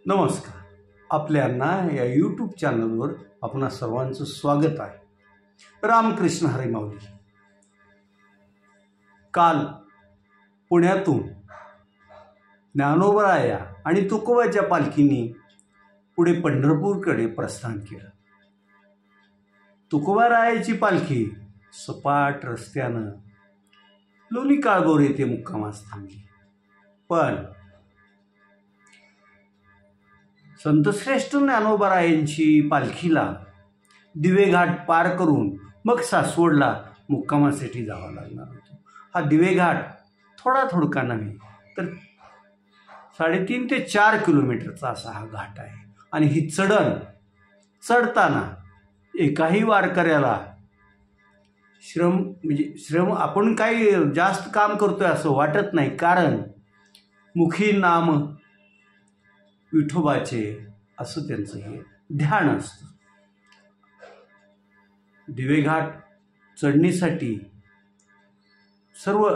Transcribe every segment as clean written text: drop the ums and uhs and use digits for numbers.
नमस्कार. आपल्यांना या यूट्यूब चॅनलवर आपणा सर्वांचं स्वागत आहे. रामकृष्ण हरी माऊली. काल पुण्यातून ज्ञानोबराया आणि तुकोबाच्या पालखीने पुढे पंढरपूरकडे प्रस्थान केलं. तुकोबारायाची पालखी सपाट रस्त्यानं लोणी काळभोर येथे मुक्कामास थांबली. पण संतश्रेष्ठ ज्ञानोबरायांची पालखीला दिवेघाट पार करून मग सासवडला मुक्कामासाठी जावं लागणार होतं. हा दिवेघाट थोडका नव्हे तर 3.5 ते 4 किलोमीटरचा असा हा घाट आहे. आणि ही चढताना एकाही वारकऱ्याला श्रम आपण काही जास्त काम करतोय असं वाटत नाही, कारण मुखी नाम विठोबाचे असं त्यांचं हे ध्यान असतं. दिवेघाट चढणीसाठी सर्व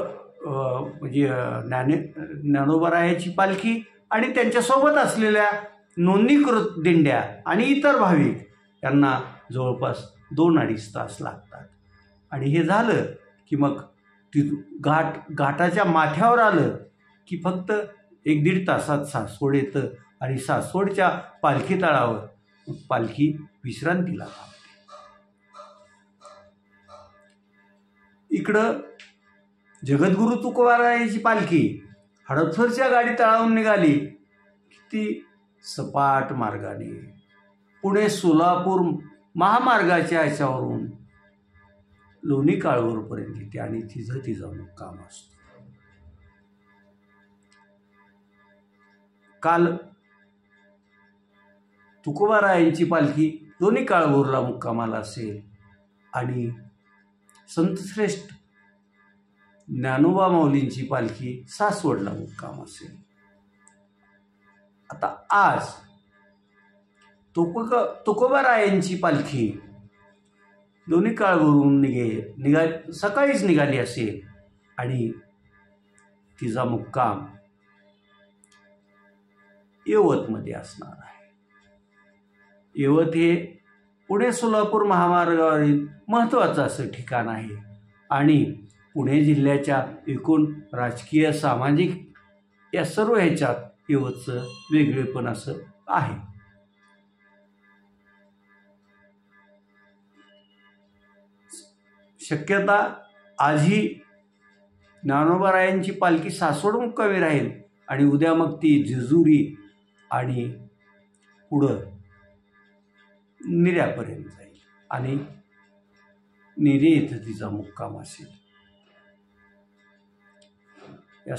ज्ञानोबरायाची पालखी आणि त्यांच्यासोबत असलेल्या नोंदणीकृत दिंड्या आणि इतर भाविक यांना जवळपास 2-2.5 तास लागतात. आणि हे झालं की मग घाटाच्या माथ्यावर आलं की फक्त 1-1.5 तासात सासवड येतं. आणि सासवडच्या पालखी तळावर पालखी विश्रांतीला थांबते. इकडं जगद्गुरु तुकोबारायाची पालखी हडपसरच्या गाडी तळावून निघाली की ती सपाट मार्गाने पुणे सोलापूर महामार्गाच्या ह्याच्यावरून लोणी काळभोरपर्यंत येते आणि तिचा मुक्काम असतो. काल तुकोबारायांची पालखी लोणी काळभोरला मुक्कामाला असेल आणि संतश्रेष्ठ ज्ञानोबा माऊलींची पालखी सासवडला मुक्काम असेल. आता आज तुकोबारायांची पालखी लोणी काळभोरहून सकाळीच निघाली असेल आणि तिचा मुक्काम यवतमध्ये असणार आहे. यवत हे पुणे सोलापूर महामार्गावरील महत्त्वाचं असं ठिकाण आहे आणि पुणे जिल्ह्याच्या एकूण राजकीय सामाजिक या सर्व ह्याच्यात यवतचं वेगळेपण असं आहे. शक्यता आजही ज्ञानोबरायांची पालखी सासवड मुक्कामी राहील आणि उद्या मग ती जेजुरी आणि पुढं निऱ्यापर्यंत जाईल आणि निरे येथे तिचा मुक्काम असेल. या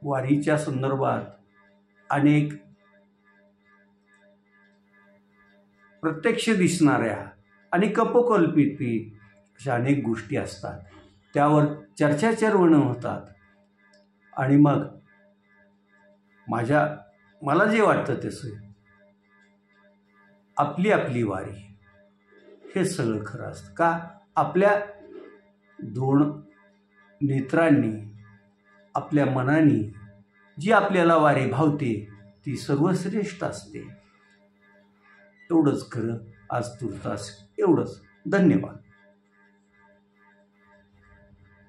वारीच्या संदर्भात अनेक प्रत्यक्ष दिसणाऱ्या आणि कपोकल्पित अशा अनेक गोष्टी असतात. त्यावर चर्चाचर्वणं होतात आणि मग मला जे वाटतं तसं आपली वारी हे सगळं खरं असतं. का आपल्या 2 नेत्रांनी आपल्या मनाने जी आपल्याला वारी भावते ती सर्वश्रेष्ठ असते. एवढंच खरं. आज तुर्तास एवढंच. धन्यवाद.